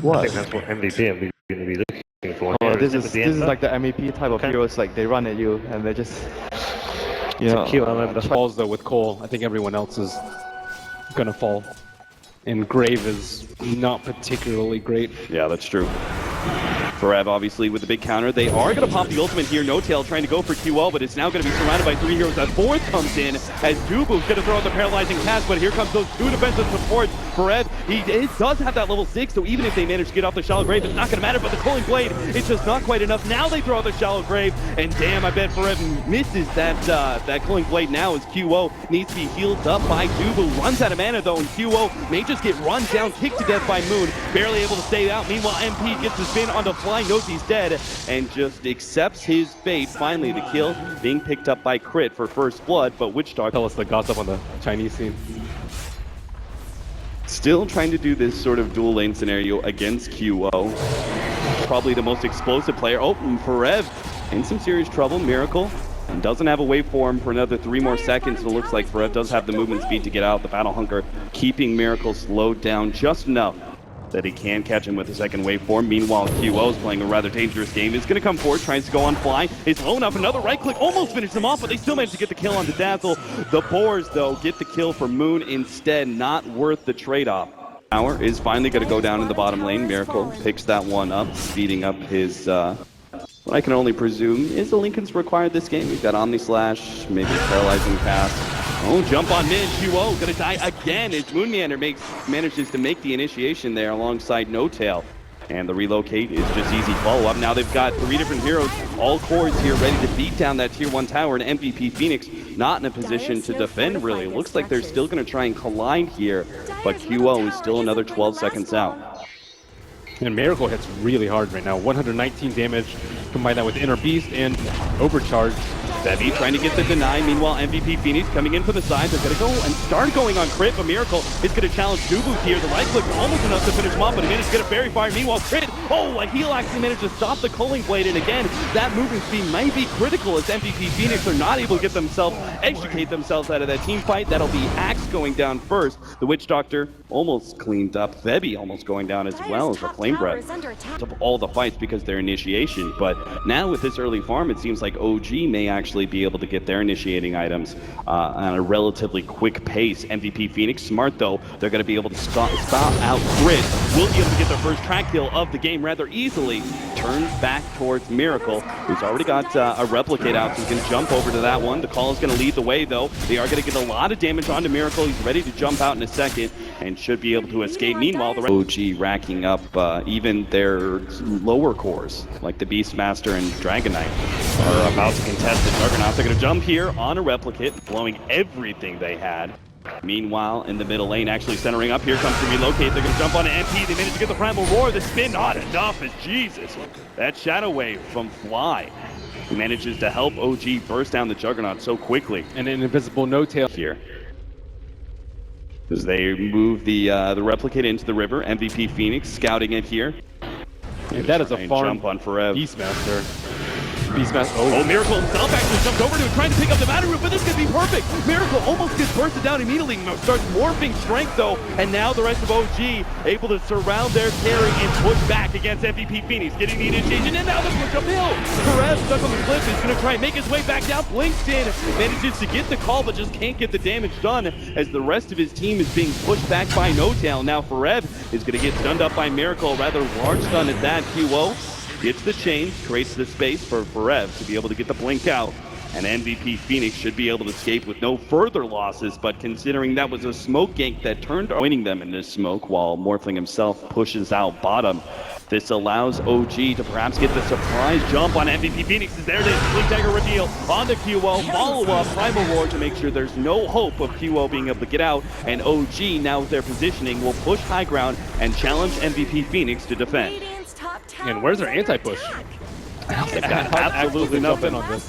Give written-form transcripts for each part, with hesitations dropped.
What? I think that's what MVP are going to be looking for. Oh, here. this Is is it this the is like the MVP type of heroes. Like they run at you and they just, you know. cute element. Falls though with Cole. I think everyone else is gonna fall. And Grave is not particularly great. Yeah, that's true. Forev obviously with the big counter. They are going to pop the ultimate here. No Tail trying to go for QL, but it's now going to be surrounded by 3 heroes. That fourth comes in as Dubu's going to throw out the paralyzing cast, but here comes those 2 defensive supports. Forev, he does have that level 6, so even if they manage to get off the shallow grave, it's not going to matter, but the Culling Blade, it's just not quite enough. Now they throw out the shallow grave, and damn, I bet Forev misses that Culling Blade now as QO needs to be healed up by Dubu. Runs out of mana though, and QO may just get run down, kicked to death by Moon, barely able to stay out. Meanwhile, MP gets the spin onto Fly, knows he's dead, and just accepts his fate. Finally, the kill being picked up by Crit for first blood, but Witchdog Tell us the gossip on the Chinese scene. still trying to do this sort of dual lane scenario against QO. Probably the most explosive player. Oh, and Forev in some serious trouble. Miracle doesn't have a waveform for another 3 more seconds. It looks like Forev does have the movement speed to get out. The Battle Hunker keeping Miracle slowed down just enough that he can catch him with a second waveform. Meanwhile, QO is playing a rather dangerous game. He's going to come forward, tries to go on Fly. It's low enough. Another right click almost finished him off, but they still managed to get the kill on Dazzle. The Boars, though, get the kill for Moon instead. Not worth the trade-off. Hour is finally going to go down in the bottom lane. Miracle picks that one up, speeding up his, what I can only presume is the Lincolns required this game. We've got Omni Slash, maybe Paralyzing Pass. Oh, jump on mid. QO gonna die again as Moon Meander manages to make the initiation there alongside No Tail. And the relocate is just easy follow-up. Now they've got 3 different heroes, all cores here ready to beat down that tier 1 tower, and MVP Phoenix not in a position to defend really. It looks like they're still gonna try and collide here, but QO is still another 12 seconds out. And Miracle hits really hard right now. 119 damage, combine that with Inner Beast and Overcharge. Bevy trying to get the deny. Meanwhile, MVP Phoenix coming in for the side. They're going to go and start going on Crit, but Miracle is going to challenge Dubu here. The right click almost enough to finish him off, but he managed to get a Fairy Fire. Meanwhile, Crit, oh, a heal actually managed to stop the Culling Blade, and again, that movement speed might be critical as MVP Phoenix are not able to get themselves, extricate themselves out of that team fight. That'll be Axe going down first. The Witch Doctor almost cleaned up. Bevy almost going down as well as the Flame Breath of all the fights because their initiation, but now with this early farm, it seems like OG may actually be able to get their initiating items on a relatively quick pace. MVP Phoenix, smart though, they're going to be able to stop out Grit. Will be able to get their first track kill of the game rather easily. Turns back towards Miracle, who's already got a replicate out, so he can jump over to that one. The call is going to lead the way though. They are going to get a lot of damage onto Miracle. He's ready to jump out in a second and should be able to escape. Meanwhile, the OG racking up even their lower cores, like the Beastmaster and Dragon Knight, are about to contest the Juggernauts. They're going to jump here on a replicate, blowing everything they had. Meanwhile, in the middle lane, actually centering up, here comes the relocate. They're going to jump on MP. They managed to get the Primal Roar. The spin, not enough as Jesus. That Shadow Wave from Fly manages to help OG burst down the Juggernaut so quickly. And an invisible No Tail Here, as they move the replicate into the river. MVP Phoenix scouting it here. And that is a farm jump on Forev. Beastmaster. Beastmaster. Oh, Miracle himself actually jumped over to it, trying to pick up the Matter Root, but this could be perfect. Miracle almost gets bursted down immediately, starts morphing strength though, and now the rest of OG able to surround their carry and push back against MVP Phoenix, getting the initiation, and now the push uphill. Perez stuck on the cliff is going to try and make his way back down. Blinks in, manages to get the call, but just can't get the damage done as the rest of his team is being pushed back by No Tail. Now Forev is going to get stunned up by Miracle, rather large stun at that. QO gets the chain, creates the space for Forev to be able to get the blink out, and MVP Phoenix should be able to escape with no further losses, but considering that was a smoke gank that turned winning them in this smoke while Morphling himself pushes out bottom, this allows OG to perhaps get the surprise jump on MVP Phoenix. There it is, Blink Dagger reveal on the QO, follow-up Primal Roar to make sure there's no hope of QO being able to get out, and OG, now with their positioning, will push high ground and challenge MVP Phoenix to defend. And where's their anti-push? They've got absolutely nothing on this.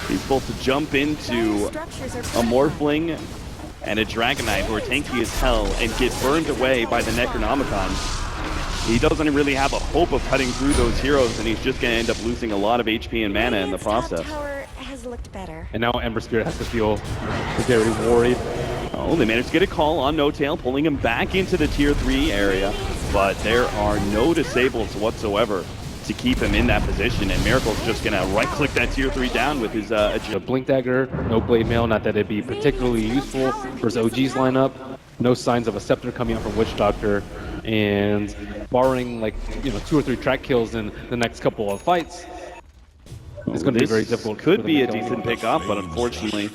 He's supposed to jump into a Morphling and a Dragon Knight who are tanky as hell and get burned away by the Necronomicon. He doesn't really have a hope of cutting through those heroes, and he's just going to end up losing a lot of HP and mana in the process. And now Ember Spirit has to feel very worried. Oh, they managed to get a call on No Tail, pulling him back into the tier 3 area. but there are no disables whatsoever to keep him in that position, and Miracle's just gonna right-click that tier 3 down with his A Blink Dagger, no Blade Mail, not that it'd be particularly useful versus OG's lineup. No signs of a Scepter coming out from Witch Doctor, and barring like 2 or 3 track kills in the next couple of fights, it's going to be very difficult. Could be a decent pick-up, but unfortunately,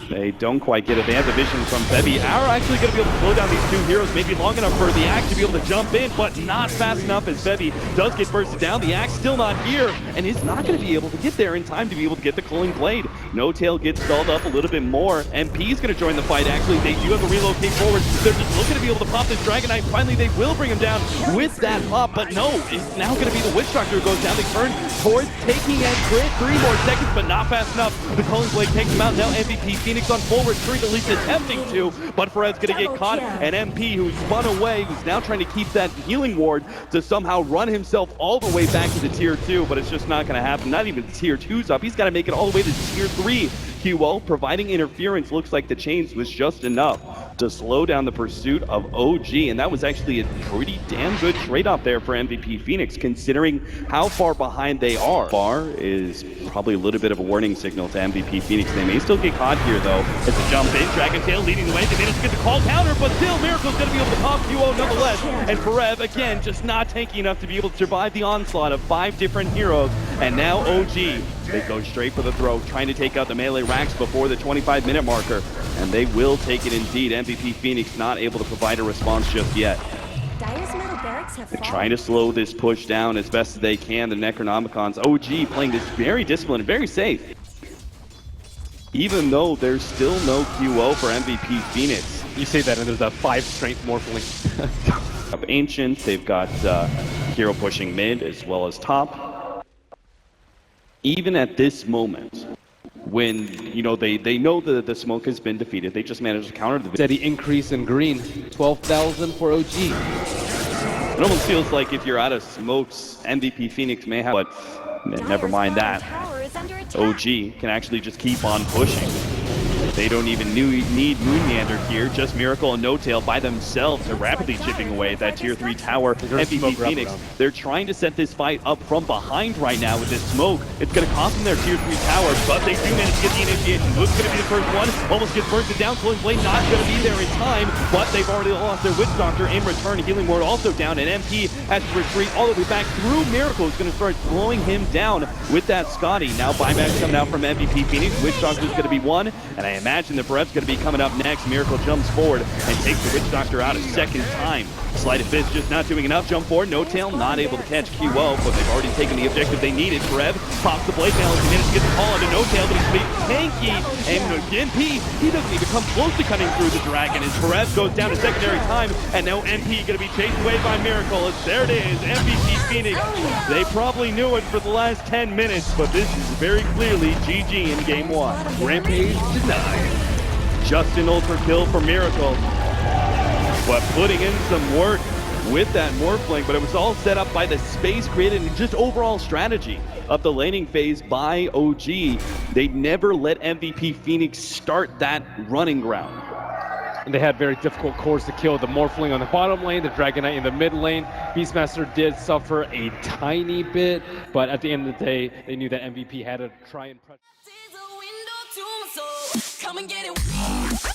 they don't quite get it. They have the vision from Bebby. Are actually going to be able to slow down these 2 heroes, maybe long enough for the Axe to be able to jump in, but not fast enough as Bebby does get bursted down. The Axe still not here, and is not going to be able to get there in time to be able to get the Culling Blade. No Tail gets stalled up a little bit more. MP is going to join the fight, actually. They do have to relocate forward. They're just looking to be able to pop this Dragon Knight. Finally, they will bring him down with that pop, but no, it's now going to be the Witch Doctor who goes down. They turn towards taking and crit. 3 more seconds, but not fast enough. The Culling Blade takes him out. Now MVP Phoenix on full retreat, at least attempting to, but Perez going to get caught. And MP, who's spun away, who's now trying to keep that healing ward to somehow run himself all the way back to the tier 2, but it's just not going to happen. Not even tier 2's up. He's got to make it all the way to tier 3. QO providing interference. Looks like the chains was just enough to slow down the pursuit of OG, and that was actually a pretty damn good trade-off there for MVP Phoenix, considering how far behind they are. Bar is probably a little bit of a warning signal to MVP Phoenix. They may still get caught here, though. It's a jump in, Dragon Tail leading the way. They managed to get the call counter, but still, Miracle's going to be able to pop QO nonetheless. And Perev, again, just not tanky enough to be able to survive the onslaught of 5 different heroes. And now OG, they go straight for the throat, trying to take out the melee racks before the 25-minute marker. And they will take it indeed. MVP Phoenix not able to provide a response just yet. They're trying to slow this push down as best as they can. The Necronomicons, OG playing this very disciplined, very safe. Even though there's still no QO for MVP Phoenix. You say that and there's a 5 strength Morphling. Up Ancient, they've got hero pushing mid as well as top. Even at this moment, when they know that the smoke has been defeated, they just managed to counter the steady increase in green. 12,000 for OG. It almost feels like if you're out of smokes, MVP Phoenix may have, but never mind that. OG can actually just keep on pushing. They don't even need Moon Meander here, just Miracle and No Tail by themselves are rapidly chipping away at that tier 3 tower. MVP Phoenix, they're trying to set this fight up from behind right now with this smoke. It's going to cost them their tier 3 tower, but they do manage to get the initiation. Luke's going to be the first one, almost gets bursted down. Culling Blade not going to be there in time, but they've already lost their Witch Doctor in return. Healing Ward also down, and MP has to retreat all the way back through Miracle. Is going to start slowing him down with that Scotty. Now buybacks coming out from MVP Phoenix. Witch Doctor's going to be one, and I imagine the Brev's going to be coming up next. Miracle jumps forward and takes the Witch Doctor out a second time. Sleight of Fist just not doing enough. Jump forward, No Tail not able to catch QO, but they've already taken the objective they needed. Brev pops the blade mail as he managed to get the call onto No Tail, but he's being tanky. And again, he doesn't even come close to cutting through the dragon as Brev goes down a secondary time, and now MP going to be chased away by Miracle. As there it is, MVP Phoenix. They probably knew it for the last 10 minutes, but this is very clearly GG in game 1. Rampage denied. Just an ultra kill for Miracle, but putting in some work with that Morphling, but it was all set up by the space created and just overall strategy of the laning phase by OG. They never let MVP Phoenix start that running ground. And they had very difficult cores to kill. The Morphling on the bottom lane, the Dragon Knight in the mid lane. Beastmaster did suffer a tiny bit, but at the end of the day, they knew that MVP had to try and press. Come and get it.